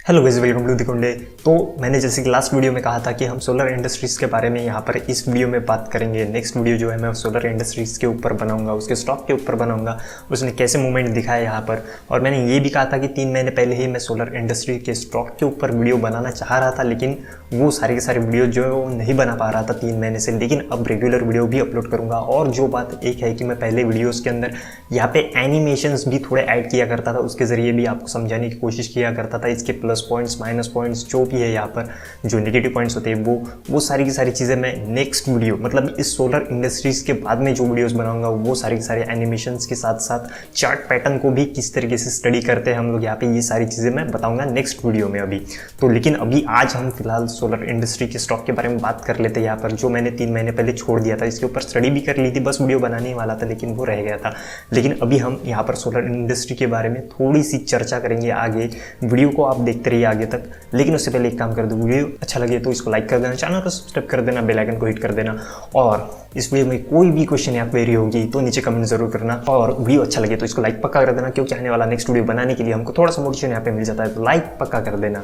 Hello guys, welcome to the कुंडे। तो मैंने जैसे कि लास्ट वीडियो में कहा था कि हम सोलर इंडस्ट्रीज़ के बारे में यहाँ पर इस वीडियो में बात करेंगे। नेक्स्ट वीडियो जो है मैं सोलर इंडस्ट्रीज़ के ऊपर बनाऊंगा, उसके स्टॉक के ऊपर बनाऊंगा, उसने कैसे मूवमेंट दिखाया यहाँ पर। और मैंने ये भी कहा था कि 3 महीने पहले ही मैं सोलर इंडस्ट्री के स्टॉक के ऊपर वीडियो बनाना चाह रहा था, लेकिन वो सारे के सारे वीडियो जो है वो नहीं बना पा रहा था 3 महीने से। लेकिन अब रेगुलर वीडियो भी अपलोड करूँगा। और जो बात एक है कि मैं पहले वीडियोज़ के अंदर यहाँ पे एनिमेशंस भी थोड़े ऐड किया करता था, उसके ज़रिए भी आपको समझाने की कोशिश किया करता था। इसके प्लस पॉइंट्स, माइनस पॉइंट्स जो भी है यहाँ पर, जो नेगेटिव पॉइंट्स होते हैं वो सारी की सारी चीज़ें मैं नेक्स्ट वीडियो मतलब इस सोलर इंडस्ट्रीज़ के बाद में जो वीडियोस बनाऊंगा वो सारी की सारी एनिमेशंस के साथ साथ चार्ट पैटर्न को भी किस तरीके से स्टडी करते हैं हम लोग यहाँ पे, ये सारी चीज़ें मैं बताऊंगा नेक्स्ट वीडियो में अभी। तो लेकिन अभी आज हम फिलहाल सोलर इंडस्ट्री के स्टॉक के बारे में बात कर लेते हैं यहाँ पर, जो मैंने 3 महीने पहले छोड़ दिया था। इसके ऊपर स्टडी भी कर ली थी, बस वीडियो बनाने वाला था लेकिन वो रह गया था। लेकिन अभी हम यहाँ पर सोलर इंडस्ट्री के बारे में थोड़ी सी चर्चा करेंगे आगे। वीडियो को आप देखते रहिए आगे तक। लेकिन उससे पहले एक काम कर दो, वीडियो अच्छा लगे तो इसको लाइक कर देना, चैनल को सब्सक्राइब कर देना, बेल आइकन को हिट कर देना। और इस वीडियो में कोई भी क्वेश्चन या क्वेरी होगी तो नीचे कमेंट जरूर करना। और वीडियो अच्छा लगे तो इसको लाइक पक्का कर देना, क्योंकि आने वाला नेक्स्ट वीडियो बनाने के लिए हमको थोड़ा सा मोटिवेशन यहाँ पे मिल जाता है, तो लाइक पक्का कर देना।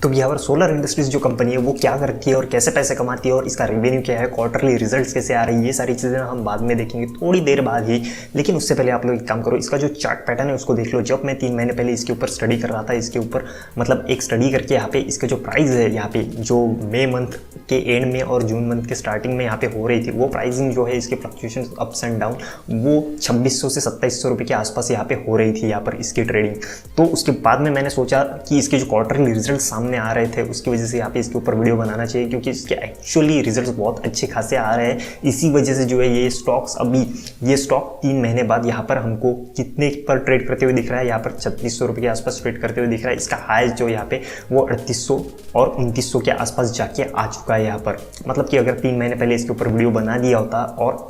तो यहाँ पर सोलर इंडस्ट्रीज जो कंपनी है वो क्या करती है और कैसे पैसे कमाती है और इसका रेवेन्यू क्या है, क्वार्टरली रिजल्ट्स कैसे आ रही है, ये सारी चीज़ें हम बाद में देखेंगे थोड़ी देर बाद ही। लेकिन उससे पहले आप लोग एक काम करो, इसका जो चार्ट पैटर्न है उसको देख लो। जब मैं 3 महीने पहले इसके ऊपर स्टडी कर रहा था, इसके ऊपर मतलब एक स्टडी करके यहाँ पे इसका जो प्राइस है यहाँ पे जो मई मंथ के एंड में और जून मंथ के स्टार्टिंग में यहाँ पे हो रही थी, वो प्राइसिंग जो है इसके फ्लक्चुएशन अप्स एंड डाउन वो 2600 से 2700 रुपये के आसपास यहाँ पे हो रही थी यहाँ पर इसकी ट्रेडिंग। तो उसके बाद में मैंने सोचा कि इसके जो क्वार्टरली रिजल्ट सामने आ रहे थे उसकी वजह से यहाँ पे इसके ऊपर वीडियो बनाना चाहिए, क्योंकि इसके एक्चुअली रिजल्ट्स बहुत अच्छे खासे आ रहे हैं। इसी वजह से जो है ये स्टॉक्स अभी ये स्टॉक 3 महीने बाद यहाँ पर हमको कितने पर ट्रेड करते हुए दिख रहा है, यहाँ पर 3600 रुपये के आसपास ट्रेड करते हुए दिख रहा है। इसका हाईएस्ट जो यहाँ पे वो 3800 और 2900 के आसपास जाके आ चुका है यहाँ पर। मतलब कि अगर 3 महीने पहले इसके ऊपर वीडियो बना दिया होता और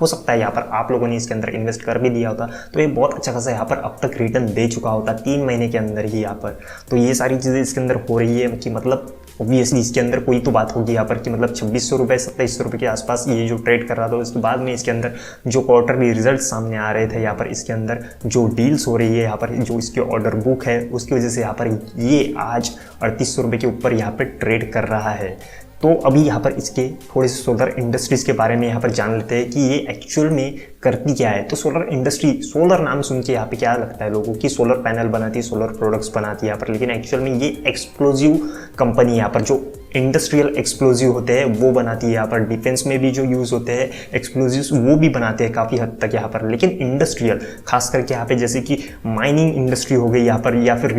हो सकता है यहाँ पर आप लोगों ने इसके अंदर इन्वेस्ट कर भी दिया होता, तो ये बहुत अच्छा खासा यहाँ पर अब तक रिटर्न दे चुका होता 3 महीने के अंदर ही यहाँ पर। तो ये सारी चीज़ें इसके अंदर हो रही है कि मतलब ऑब्वियसली इसके अंदर कोई तो बात होगी यहाँ पर कि मतलब 2600 रुपये 2700 रुपये के आसपास ये जो ट्रेड कर रहा था। उसके बाद में इसके अंदर जो क्वार्टरली रिजल्ट सामने आ रहे थे यहाँ पर, इसके अंदर जो डील्स हो रही है यहाँ पर, जो इसके ऑर्डर बुक है उसकी वजह से यहाँ पर ये आज 3800 रुपये के ऊपर यहाँ पर ट्रेड कर रहा है। तो अभी यहाँ पर इसके थोड़े से सोलर इंडस्ट्रीज़ के बारे में यहाँ पर जान लेते हैं कि ये एक्चुअल में करती क्या है। तो सोलर इंडस्ट्री, सोलर नाम सुन के यहाँ पे क्या लगता है लोगों की, सोलर पैनल बनाती है, सोलर प्रोडक्ट्स बनाती है यहाँ पर। लेकिन एक्चुअल में ये एक्सप्लोजिव कंपनी यहाँ पर जो इंडस्ट्रियल एक्सप्लोजिव होते हैं वो बनाती है यहाँ पर। डिफेंस में भी जो यूज़ होते हैं एक्सप्लोजिव्स वो भी बनाते हैं काफ़ी हद तक यहाँ पर। लेकिन इंडस्ट्रियल खास करके यहाँ पे जैसे कि माइनिंग इंडस्ट्री हो गई यहाँ पर, या फिर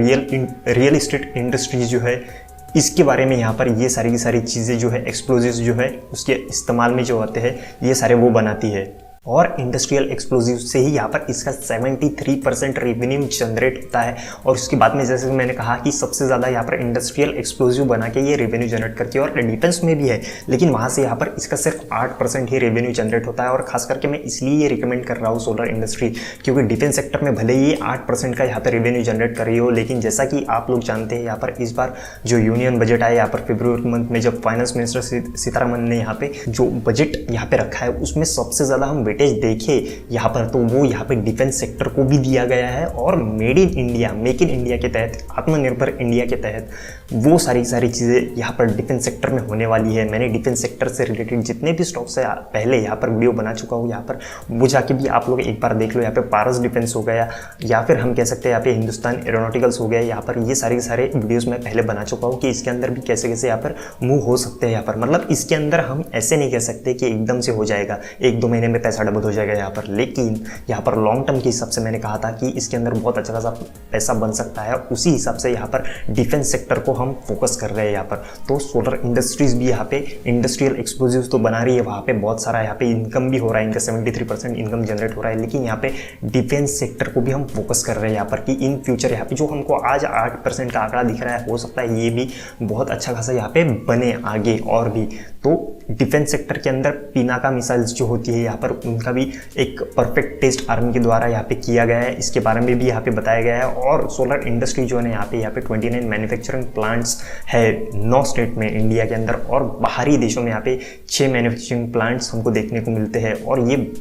रियल इस्टेट इंडस्ट्री जो है, इसके बारे में यहाँ पर ये सारी की सारी चीज़ें जो है एक्सप्लोजिव्स जो है उसके इस्तेमाल में जो आते हैं ये सारे वो बनाती है। और इंडस्ट्रियल एक्सप्लोजिव से ही यहाँ पर इसका 73% रेवेन्यू जनरेट होता है। और उसके बाद में जैसे मैंने कहा कि सबसे ज़्यादा यहाँ पर इंडस्ट्रियल एक्सप्लोजिव बना के ये रेवेन्यू जनरेट करती है। और डिफेंस में भी है, लेकिन वहाँ से यहाँ पर इसका सिर्फ 8% ही रेवेन्यू जनरेट होता है। और खास करके मैं इसलिए ये रिकमेंड कर रहा हूँ सोलर इंडस्ट्री, क्योंकि डिफेंस सेक्टर में भले ही 8% का यहाँ पर रेवेन्यू जनरेट कर रही हो, लेकिन जैसा कि आप लोग जानते हैं यहाँ पर इस बार जो यूनियन बजट आया यहाँ पर फरवरी मंथ में, जब फाइनेंस मिनिस्टर सीतारमन ने यहाँ पे जो बजट यहाँ पे रखा है उसमें सबसे ज़्यादा हम देखे यहाँ पर, तो वो यहाँ पे डिफेंस सेक्टर को भी दिया गया है। और made in India, make in India के तहत, आत्मनिर्भर इंडिया के तहत वो सारी चीज़ें यहाँ पर डिफेंस सेक्टर में होने वाली है। मैंने डिफेंस सेक्टर से रिलेटेड जितने भी स्टॉक्स है पहले यहाँ पर वीडियो बना चुका हूँ यहाँ पर, वो जाके भी आप लोग एक बार देख लो। यहाँ पे पारस डिफेंस हो गया, या फिर हम कह सकते हैं यहाँ पे हिंदुस्तान एरोनॉटिकल्स हो गया, यहाँ पर ये सारे वीडियोज़ मैं पहले बना चुका हूँ कि इसके अंदर भी कैसे यहाँ पर मूव हो सकते हैं यहाँ पर। मतलब इसके अंदर हम ऐसे नहीं कह सकते कि एकदम से हो जाएगा, 1-2 महीने में पैसा डबल हो जाएगा यहाँ पर। लेकिन यहाँ पर लॉन्ग टर्म के हिसाब से मैंने कहा था कि इसके अंदर बहुत अच्छा खासा पैसा बन सकता है। उसी हिसाब से यहाँ पर डिफेंस सेक्टर को हम फोकस कर रहे हैं यहाँ पर। तो सोलर इंडस्ट्रीज भी यहाँ पे इंडस्ट्रियल एक्सप्लोजिव्स तो बना रही है, वहाँ पे बहुत सारा यहाँ पे इनकम भी हो रहा है, इनका 73% इनकम जनरेट हो रहा है। लेकिन यहाँ पे डिफेंस सेक्टर को भी हम फोकस कर रहे हैं यहाँ पर कि इन फ्यूचर यहाँ पे जो हमको आज 8% का आंकड़ा दिख रहा है, हो सकता है ये भी बहुत अच्छा खासा यहाँ पे बने आगे और भी। तो डिफेंस सेक्टर के अंदर पिनाका मिसाइल्स जो होती है यहाँ पर, उनका भी एक परफेक्ट टेस्ट आर्मी के द्वारा यहाँ पे किया गया है, इसके बारे में भी यहाँ पे बताया गया है। और सोलर इंडस्ट्री जो है यहाँ पे 29 मैन्युफैक्चरिंग प्लांट्स है 9 स्टेट में इंडिया के अंदर, और बाहरी देशों में यहाँ पे 6 मैन्युफैक्चरिंग प्लांट्स हमको देखने को मिलते हैं। और ये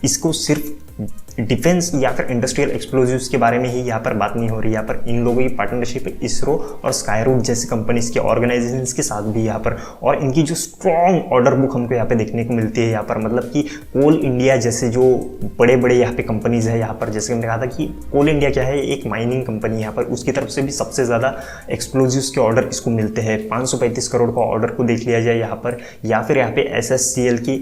इसको सिर्फ डिफेंस या फिर इंडस्ट्रियल एक्सप्लोजिव्स के बारे में ही यहाँ पर बात नहीं हो रही। यहाँ पर इन लोगों की पार्टनरशिप इसरो और स्काईरूट जैसी कंपनीज के ऑर्गेनाइजेशंस के साथ भी यहाँ पर, और इनकी जो स्ट्रॉन्ग ऑर्डर बुक हमको यहाँ पे देखने को मिलती है यहाँ पर, मतलब कि कोल इंडिया जैसे जो बड़े बड़े यहाँ पे कंपनीज है यहाँ पर, जैसे हमने कहा था कि कोल इंडिया क्या है, एक माइनिंग कंपनी यहाँ पर, उसकी तरफ से भी सबसे ज़्यादा एक्सप्लोजिव्स के ऑर्डर इसको मिलते हैं। 535 करोड़ का ऑर्डर को देख लिया जाए यहाँ पर, या फिर यहाँ पे SSCL की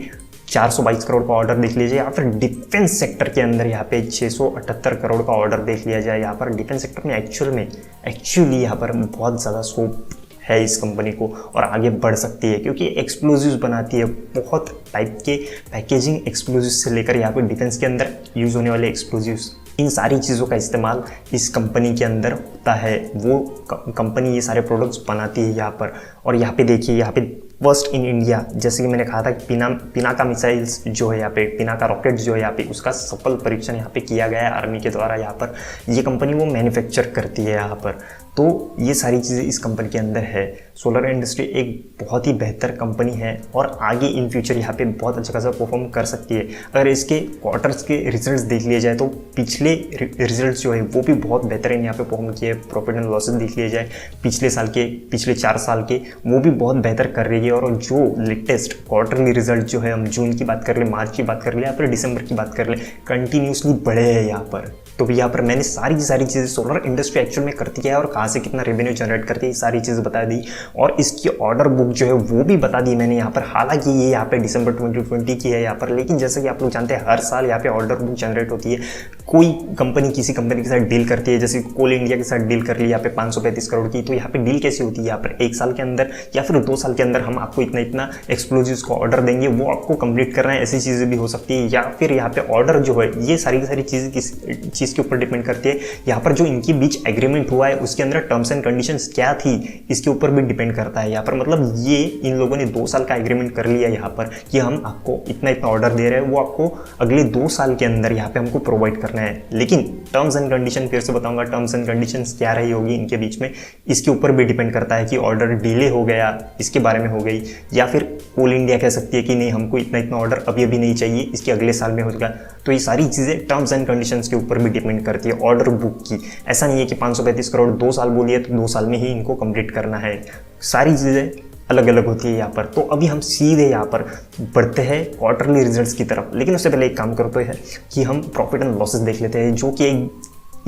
422 करोड़ का ऑर्डर देख लीजिए, या फिर डिफेंस सेक्टर के अंदर यहाँ पे 678 करोड़ का ऑर्डर देख लिया जाए यहाँ पर। डिफेंस सेक्टर में एक्चुअली यहाँ पर बहुत ज़्यादा स्कोप है इस कंपनी को और आगे बढ़ सकती है, क्योंकि एक्सप्लोजिव्स बनाती है, बहुत टाइप के पैकेजिंग एक्सप्लोजिव्स से लेकर यहाँ पे डिफेंस के अंदर यूज़ होने वाले एक्सप्लोजिव्स, इन सारी चीज़ों का इस्तेमाल इस कंपनी के अंदर होता है। वो कंपनी ये सारे प्रोडक्ट्स बनाती है यहाँ पर। और यहाँ पे देखिए, यहाँ पे फर्स्ट इन इंडिया, जैसे कि मैंने कहा था कि पिनाका मिसाइल्स जो है यहाँ पे, पिनाका रॉकेट जो है यहाँ पे, उसका सफल परीक्षण यहाँ पे किया गया है आर्मी के द्वारा। यहाँ पर ये कंपनी वो मैन्युफैक्चर करती है यहाँ पर। तो ये सारी चीज़ें इस कंपनी के अंदर है। सोलर इंडस्ट्री एक बहुत ही बेहतर कंपनी है और आगे इन फ्यूचर यहाँ पे बहुत अच्छा खासा परफॉर्म कर सकती है। अगर इसके क्वार्टर्स के रिजल्ट्स देख लिए जाए तो पिछले रिजल्ट्स जो है वो भी बहुत बेहतरीन यहाँ पे परफॉर्म किए। प्रॉफिट एंड लॉसेस देख लिए जाए पिछले 4 साल के, वो भी बहुत बेहतर कर रही है। और जो लेटेस्ट क्वार्टरली रिजल्ट जो है, हम जून की बात कर ले, मार्च की बात कर ले या फिर दिसंबर की बात कर ले, कंटिन्यूसली बढ़े हैं यहाँ पर। तो यहाँ पर मैंने सारी चीज़ें सोलर इंडस्ट्री एक्चुअल में करती है और कहाँ से कितना रेवेन्यू जनरेट करती है, सारी चीज़ें बता दी। और इसकी ऑर्डर बुक जो है वो भी बता दी मैंने यहाँ पर। हालांकि ये यहाँ पे दिसंबर 2020 की है यहाँ पर, लेकिन जैसे कि आप लोग जानते हैं हर साल यहाँ पे ऑर्डर बुक जनरेट होती है। कोई कंपनी किसी कंपनी के साथ डील करती है, जैसे कोल इंडिया के साथ डील कर ली यहाँ पे 535 करोड़ की, तो यहाँ पे डील कैसी होती है, यहाँ पर 1 साल के अंदर या फिर 2 साल के अंदर हम आपको इतना एक्सप्लोजिव्स को ऑर्डर देंगे, वो आपको कंप्लीट करना है, ऐसी चीज़ें भी हो सकती है। या फिर यहाँ पे ऑर्डर जो है, ये सारी चीज़ें किस चीज़ के ऊपर डिपेंड करती है। यहाँ पर जो इनके बीच एग्रीमेंट हुआ है उसके अंदर टर्म्स एंड कंडीशंस क्या थी, इसके ऊपर भी डिपेंड करता है यहाँ पर। मतलब ये इन लोगों ने 2 साल का एग्रीमेंट कर लिया यहाँ पर कि हम आपको इतना ऑर्डर दे रहे हैं, वो आपको अगले 2 साल के अंदर यहाँ पे हमको प्रोवाइड करना है। लेकिन टर्म्स एंड कंडीशन फिर से बताऊंगा, टर्म्स एंड कंडीशंस क्या रही होगी इनके बीच में, इसके ऊपर भी डिपेंड करता है कि ऑर्डर डिले हो गया, इसके बारे में हो गई, या फिर कोल इंडिया कह सकती है कि नहीं, हमको इतना ऑर्डर अभी नहीं चाहिए, इसके अगले साल में होगा। तो ये सारी चीज़ें टर्म्स एंड कंडीशंस के ऊपर भी डिपेंड करती है ऑर्डर बुक की। ऐसा नहीं है कि 535 करोड़ 2 साल बोलिए तो 2 साल में ही इनको कंप्लीट करना है, सारी चीज़ें अलग अलग होती है यहाँ पर। तो अभी हम सीधे यहाँ पर बढ़ते हैं क्वार्टरली रिजल्ट्स की तरफ, लेकिन उससे पहले एक काम करते हैं कि हम प्रॉफिट एंड लॉसेस देख लेते हैं, जो कि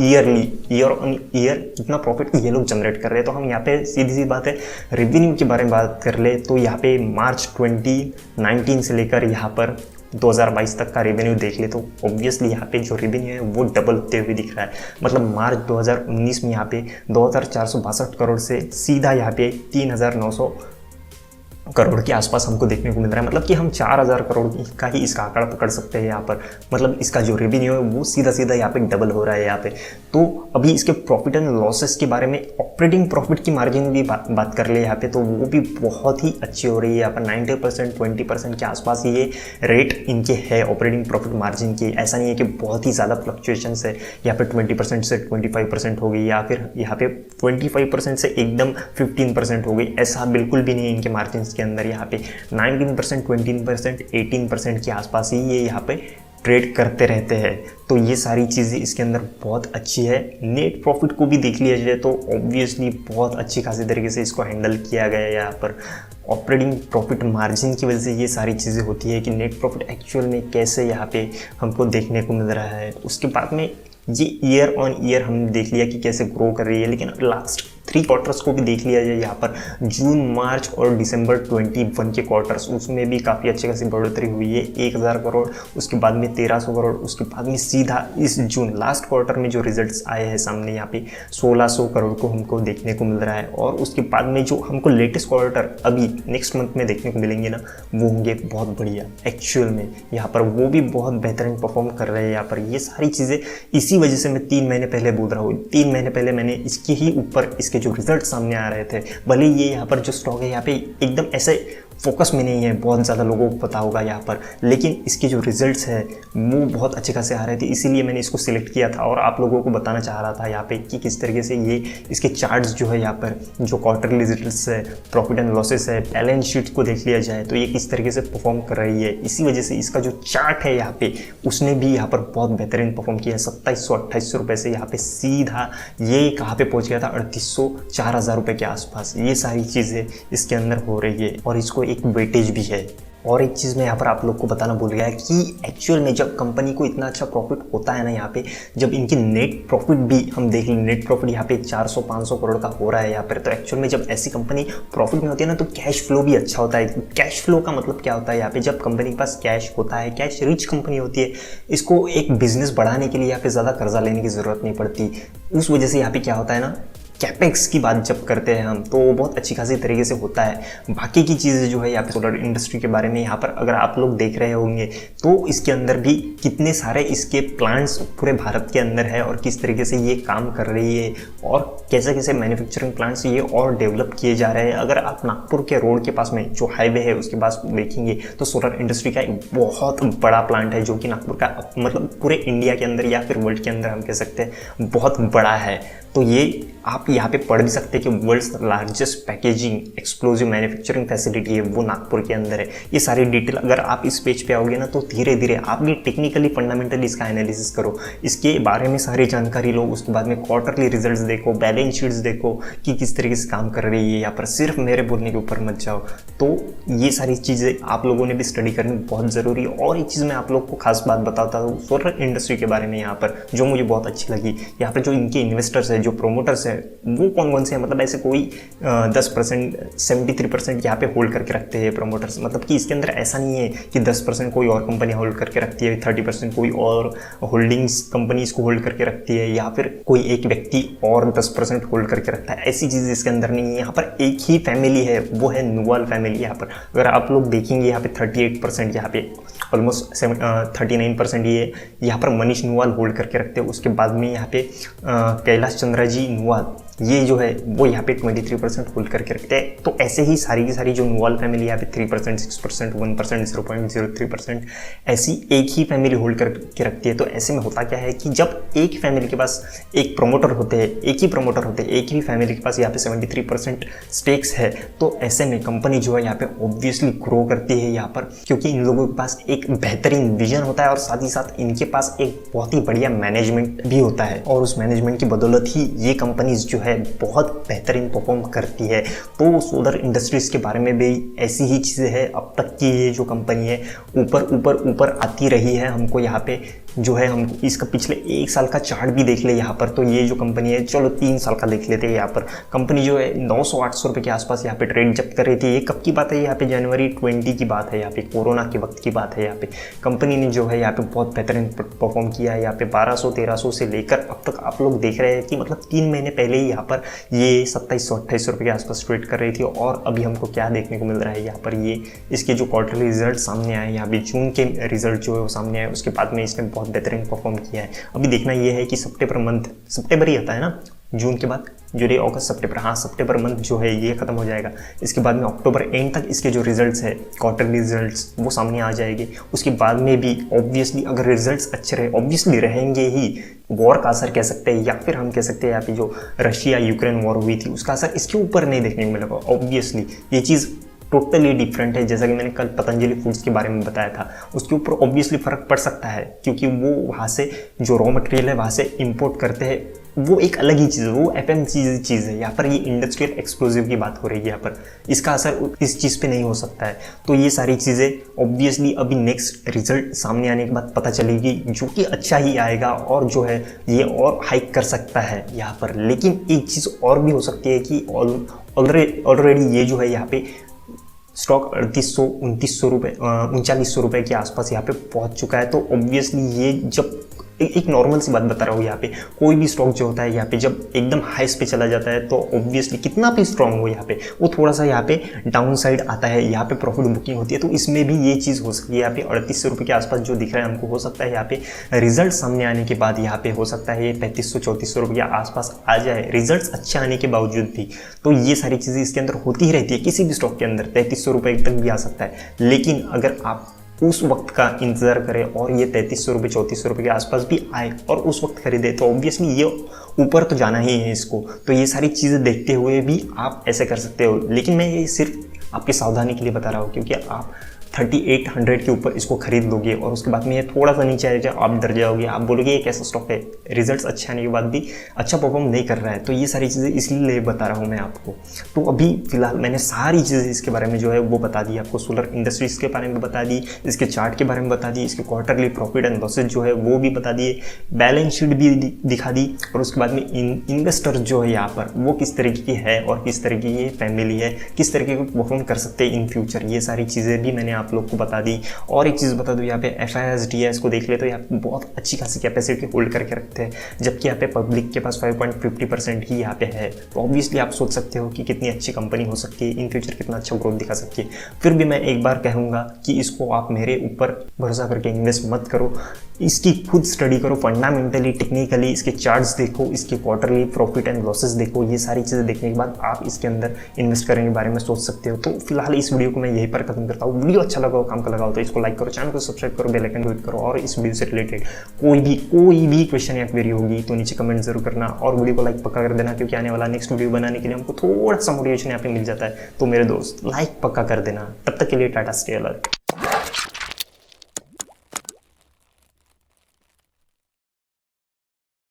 ईयर ऑन ईयर कितना प्रॉफिट ये लोग जनरेट कर रहे हैं। तो हम यहाँ पे सीधी सी बात है रेवेन्यू के बारे में बात कर ले, तो यहाँ पे मार्च 2019 से लेकर यहाँ पर 2022 तक का रेवेन्यू देख ले, तो ऑब्वियसली यहाँ पे जो रेवेन्यू है वो डबल होते हुए दिख रहा है। मतलब मार्च 2019 में यहाँ पे 2462 करोड़ से सीधा यहाँ पे 3900 करोड़ के आसपास हमको देखने को मिल रहा है। मतलब कि हम 4000 करोड़ का ही इसका आंकड़ा पकड़ सकते हैं यहाँ पर। मतलब इसका जो रेवेन्यू है वो सीधा यहाँ पे डबल हो रहा है यहाँ पे। तो अभी इसके प्रॉफिट एंड लॉसेस के बारे में, ऑपरेटिंग प्रॉफिट की मार्जिन भी बात कर ले यहाँ पे, तो वो भी बहुत ही अच्छी हो रही है यहाँ पर। 90% 20% के आसपास ये रेट इनके है ऑपरेटिंग प्रॉफिट मार्जिन की। ऐसा नहीं है कि बहुत ही ज़्यादा फ्लक्चुएशंस है, यहाँ पे 20% से 25% हो गई, या फिर यहाँ पे 25% से एकदम 15% हो गई, ऐसा बिल्कुल भी नहीं है इनके मार्जिन के अंदर। यहाँ पे 19%, 20%, 18% के आसपास ही ये यहाँ पे ट्रेड करते रहते हैं। तो ये सारी चीज़ें इसके अंदर बहुत अच्छी है। नेट प्रॉफिट को भी देख लिया जाए तो ऑब्वियसली बहुत अच्छी खासी तरीके से इसको हैंडल किया गया है यहाँ पर। ऑपरेटिंग प्रॉफिट मार्जिन की वजह से ये सारी चीज़ें होती है कि नेट प्रॉफिट एक्चुअल में कैसे यहाँ पे हमको देखने को मिल रहा है। उसके बाद में ये ईयर ऑन ईयर हमने देख लिया कि कैसे ग्रो कर रही है, लेकिन लास्ट 3 क्वार्टर्स को भी देख लिया जाए यहाँ पर, जून, मार्च और दिसंबर 21 के क्वार्टर्स, उसमें भी काफ़ी अच्छी खासी बढ़ोतरी हुई है। 1000 करोड़, उसके बाद में 1300 करोड़, उसके बाद में सीधा इस जून लास्ट क्वार्टर में जो रिजल्ट्स आए हैं सामने यहाँ पे 1600 करोड़ को हमको देखने को मिल रहा है। और उसके बाद में जो हमको लेटेस्ट क्वार्टर अभी नेक्स्ट मंथ में देखने को मिलेंगे ना, वो होंगे बहुत बढ़िया एक्चुअल में यहाँ पर, वो भी बहुत बेहतरीन परफॉर्म कर रहे हैं यहाँ पर। ये सारी चीज़ें इसी वजह से मैं 3 महीने पहले बोल रहा हूँ, 3 महीने पहले मैंने इसके ही ऊपर इसके जो रिजल्ट सामने आ रहे थे, भले ये यहाँ पर जो स्टॉक है यहाँ पे एकदम ऐसे फोकस में नहीं है, बहुत ज़्यादा लोगों को पता होगा यहाँ पर, लेकिन इसके जो रिजल्ट्स है वो बहुत अच्छे खासे आ रहे थे, इसीलिए मैंने इसको सिलेक्ट किया था और आप लोगों को बताना चाह रहा था यहाँ पे कि किस तरीके से ये इसके चार्ट्स जो है यहाँ पर जो क्वार्टरली रिजल्ट्स है, प्रॉफिट एंड लॉसेस है, बैलेंस शीट को देख लिया जाए तो ये किस तरीके से परफॉर्म कर रही है। इसी वजह से इसका जो चार्ट है यहाँ पे उसने भी यहाँ पर बहुत बेहतरीन परफॉर्म किया है। 2700-2800 रुपये से यहाँ पे सीधा ये कहाँ पे पहुँच गया था, 3800-4000 रुपये के आसपास। ये सारी चीज़ें इसके अंदर हो रही है और इसको एक वेटेज भी है। और एक चीज़ मैं यहाँ पर आप लोग को बताना भूल गया है कि एक्चुअल में जब कंपनी को इतना अच्छा प्रॉफिट होता है ना, यहाँ पे जब इनकी नेट प्रॉफिट भी हम देख लें, नेट प्रॉफिट यहाँ पे 400-500 करोड़ का हो रहा है यहाँ पर, तो एक्चुअल में जब ऐसी कंपनी प्रॉफिट में होती है ना तो कैश फ्लो भी अच्छा होता है। कैश फ्लो का मतलब क्या होता है, यहाँ पे जब कंपनी के पास कैश होता है, कैश रिच कंपनी होती है, इसको एक बिजनेस बढ़ाने के लिए यहाँ पे ज़्यादा कर्जा लेने की ज़रूरत नहीं पड़ती। उस वजह से यहाँ पे क्या होता है ना, कैपेक्स की बात जब करते हैं हम तो बहुत अच्छी खासी तरीके से होता है। बाकी की चीज़ें जो है यहाँ पे सोलर इंडस्ट्री के बारे में यहाँ पर अगर आप लोग देख रहे होंगे तो इसके अंदर भी कितने सारे इसके प्लांट्स पूरे भारत के अंदर है और किस तरीके से ये काम कर रही है और कैसे कैसे मैन्युफैक्चरिंग प्लांट्स ये और डेवलप किए जा रहे हैं। अगर आप नागपुर के रोड के पास में जो हाईवे है उसके पास देखेंगे तो सोलर इंडस्ट्री का एक बहुत बड़ा प्लांट है जो कि नागपुर का मतलब पूरे इंडिया के अंदर या फिर वर्ल्ड के अंदर हम कह सकते हैं बहुत बड़ा है। तो ये आप यहाँ पे पढ़ भी सकते हैं कि world's largest packaging explosive manufacturing facility है वो नागपुर के अंदर है। ये सारी डिटेल अगर आप इस पेज पे आओगे ना तो धीरे धीरे आप भी टेक्निकली फंडामेंटली इसका एनालिसिस करो, इसके बारे में सारी जानकारी लो, उसके बाद में क्वार्टरली रिजल्ट्स देखो, बैलेंस शीट्स देखो कि किस तरीके से काम कर रही है। यहाँ पर सिर्फ मेरे बोलने के ऊपर मत जाओ। तो ये सारी चीज़ें आप लोगों ने भी स्टडी करनी बहुत ज़रूरी है। और एक चीज़ मैं आप लोग को खास बात बताता हूँ सोलर इंडस्ट्री के बारे में यहाँ पर जो मुझे बहुत अच्छी लगी, यहाँ पर जो इनके इन्वेस्टर्स है, जो प्रोमोटर्स है वो कौन कौन से हैं। मतलब ऐसे कोई 10% 73% यहाँ पे होल्ड करके रखते हैं प्रोमोटर्स। मतलब कि इसके अंदर ऐसा नहीं है कि 10% कोई और कंपनी होल्ड करके रखती है, 30% कोई और होल्डिंग्स कंपनी इसको होल्ड करके रखती है, या फिर कोई एक व्यक्ति और 10% होल्ड करके रखता है। ऐसी चीज़ इसके अंदर नहीं है। यहाँ पर एक ही फैमिली है, वो है नुवाल फैमिली। यहाँ पर अगर आप लोग देखेंगे यहाँ पे 38% यहाँ पे ऑलमोस्ट 39% ये यहाँ पर मनीष नुवाल होल्ड करके रखते हैं। उसके बाद में यहाँ पे कैलाश चंद्रा जी नुवाल ये जो है वो यहाँ पे 23% होल्ड करके रखते हैं। तो ऐसे ही सारी की सारी जो नुवाल फैमिली यहाँ पे 3%, 6%, 1%, 0.03% ऐसी एक ही फैमिली होल्ड करके रखती है। तो ऐसे में होता क्या है कि जब एक फैमिली के पास एक प्रमोटर होते हैं, एक ही प्रमोटर होते हैं, एक ही फैमिली के पास यहाँ पे 73% स्टेक्स है, तो ऐसे में कंपनी जो है यहाँ पे ऑब्वियसली ग्रो करती है यहाँ पर, क्योंकि इन लोगों के पास एक बेहतरीन विजन होता है और साथ ही साथ इनके पास एक बहुत ही बढ़िया मैनेजमेंट भी होता है। और उस मैनेजमेंट की बदौलत ही ये कंपनीज जो है बहुत बेहतरीन परफॉर्म करती है। तो सोलर इंडस्ट्रीज के बारे में भी ऐसी ही चीज़ें हैं। अब तक की ये जो कंपनी है ऊपर ऊपर ऊपर आती रही है। हमको यहाँ पे जो है हम इसका पिछले 1 साल का चार्ट भी देख ले यहाँ पर, तो ये जो कंपनी है, चलो 3 साल का देख लेते हैं। यहाँ पर कंपनी जो है 900-800 रुपये के आसपास यहाँ पे ट्रेड जब कर रही थी। ये कब की बात है, यहाँ पे जनवरी 20 की बात है, यहाँ पे कोरोना के वक्त की बात है। यहाँ पे कंपनी ने जो है यहाँ पे बहुत बेहतरीन परफॉर्म किया है। यहाँ पे 1200-1300 से लेकर अब तक आप लोग देख रहे हैं कि मतलब 3 महीने पहले ही यहाँ पर ये 2700-2800 रुपये के आसपास ट्रेड कर रही थी। और अभी हमको क्या देखने को मिल रहा है, यहाँ पर ये इसके जो क्वार्टरली रिजल्ट सामने आए, यहाँ पे जून के रिजल्ट जो है वो सामने आए, उसके बाद में इसने बहुत बेहतरीन परफॉर्म किया है। अभी देखना ये है कि सितंबर ही आता है ना, जून के बाद जुलाई अगस्त सितंबर, हाँ सितंबर मंथ जो है ये खत्म हो जाएगा। इसके बाद में अक्टूबर एंड तक इसके जो रिजल्ट्स है, क्वार्टरली रिजल्ट्स वो सामने आ जाएंगे। उसके बाद में भी ऑब्वियसली अगर रिजल्ट्स अच्छे रहे, ऑब्वियसली रहेंगे ही, वॉर का असर कह सकते हैं, या फिर हम कह सकते हैं यहाँ पे जो रशिया यूक्रेन वॉर हुई थी उसका असर इसके ऊपर नहीं देखने को मिलेगा। ऑब्वियसली ये चीज़ टोटली डिफरेंट है। जैसा कि मैंने कल पतंजलि फूड्स के बारे में बताया था, उसके ऊपर ऑब्वियसली फ़र्क पड़ सकता है, क्योंकि वो वहाँ से जो रॉ मटेरियल है वहाँ से इंपोर्ट करते हैं, वो एक अलग ही चीज़ है, वो FMCG चीज़ है। यहाँ पर ये इंडस्ट्रियल एक्सप्लोजिव की बात हो रही है, यहाँ पर इसका असर इस चीज़ पे नहीं हो सकता है। तो ये सारी चीज़ें ऑब्वियसली अभी नेक्स्ट रिजल्ट सामने आने के बाद पता चलेगी, जो कि अच्छा ही आएगा और जो है ये और हाइक कर सकता है यहाँ पर। लेकिन एक चीज़ और भी हो सकती है कि ऑलरेडी ये जो है यहाँ पे स्टॉक 3800-3900 रुपये 3900 रुपये के आसपास यहाँ पे पहुँच चुका है। तो ऑब्वियसली ये जब एक नॉर्मल सी बात बता रहा हूँ यहाँ पे, कोई भी स्टॉक जो होता है यहाँ पे जब एकदम हाइस पे चला जाता है तो ऑब्वियसली कितना भी स्ट्रांग हो यहाँ पे वो थोड़ा सा यहाँ पे डाउन साइड आता है, यहाँ पे प्रॉफिट बुकिंग होती है। तो इसमें भी ये चीज़ हो सकती है। यहाँ पे 3800 रुपये के आसपास जो दिख रहा है हमको, हो सकता है यहाँ पे रिजल्ट सामने आने के बाद यहाँ पे हो सकता है ये 3500-3400 रुपये के आसपास आ जाए, रिजल्ट्स अच्छे आने के बावजूद भी। तो ये सारी चीज़ें इसके अंदर होती ही रहती है, किसी भी स्टॉक के अंदर 3300 रुपये तक भी आ सकता है। लेकिन अगर आप उस वक्त का इंतज़ार करें और ये 3300 रुपये 3400 रुपये के आसपास भी आए और उस वक्त खरीदे तो ऑब्वियसली ये ऊपर तो जाना ही है इसको। तो ये सारी चीज़ें देखते हुए भी आप ऐसे कर सकते हो। लेकिन मैं ये सिर्फ आपकी सावधानी के लिए बता रहा हूँ, क्योंकि आप 3800 के ऊपर इसको खरीद लोगे और उसके बाद में ये थोड़ा सा नीचे आएगा, आप डर जाओगे, आप बोलोगे ये कैसा स्टॉक है, रिजल्ट्स अच्छे आने के बाद भी अच्छा परफॉर्म नहीं कर रहा है। तो ये सारी चीज़ें इसलिए बता रहा हूँ मैं आपको। तो अभी फिलहाल मैंने सारी चीज़ें इसके बारे में जो है वो बता दी आपको, सोलर इंडस्ट्रीज़ के बारे में बता दी, इसके चार्ट के बारे में बता दी, इसके क्वार्टरली प्रॉफिट एंड लॉसेज जो है वो भी बता दिए, बैलेंस शीट भी दिखा दी, और उसके बाद में इन्वेस्टर जो है यहाँ पर वो किस तरीके की है और किस तरीके की फैमिली है, किस तरीके को परफॉर्म कर सकते हैं इन फ्यूचर, ये सारी चीज़ें भी मैंने आप लोग को बता दी। और एक चीज़ बता दूँ, यहाँ पे FISDS को देख ले तो यहाँ पे बहुत अच्छी खासी कैपेसिटी होल्ड करके रखते हैं, जबकि यहाँ पे पब्लिक के पास 5.50% ही यहाँ पे है। तो ऑब्वियसली आप सोच सकते हो कि कितनी अच्छी कंपनी हो सकती है, इन फ्यूचर कितना अच्छा ग्रोथ दिखा सकती है। फिर भी मैं एक बार कहूँगा कि इसको आप मेरे ऊपर भरोसा करके इन्वेस्ट मत करो, इसकी खुद स्टडी करो, फंडामेंटली टेक्निकली इसके चार्ट्स देखो, इसके क्वार्टरली प्रॉफिट एंड लॉसेस देखो। ये सारी चीज़ें देखने के बाद आप इसके अंदर इन्वेस्ट करने के बारे में सोच सकते हो। तो फिलहाल इस वीडियो को मैं यहीं पर खत्म करता हूँ। वीडियो अच्छा लगा हो, काम का लगा हो तो इसको लाइक करो, चैनल को सब्सक्राइब करो, बेल आइकन को हिट करो, और इस वीडियो से रिलेटेड कोई भी क्वेश्चन या क्वेरी होगी तो नीचे कमेंट जरूर करना, और वीडियो को लाइक पक्का कर देना, क्योंकि आने वाला नेक्स्ट वीडियो बनाने के लिए हमको थोड़ा सा मोटिवेशन यहाँ पे मिल जाता है। तो मेरे दोस्त लाइक पक्का कर देना। तब तक के लिए टाटा, स्टे अलर्ट।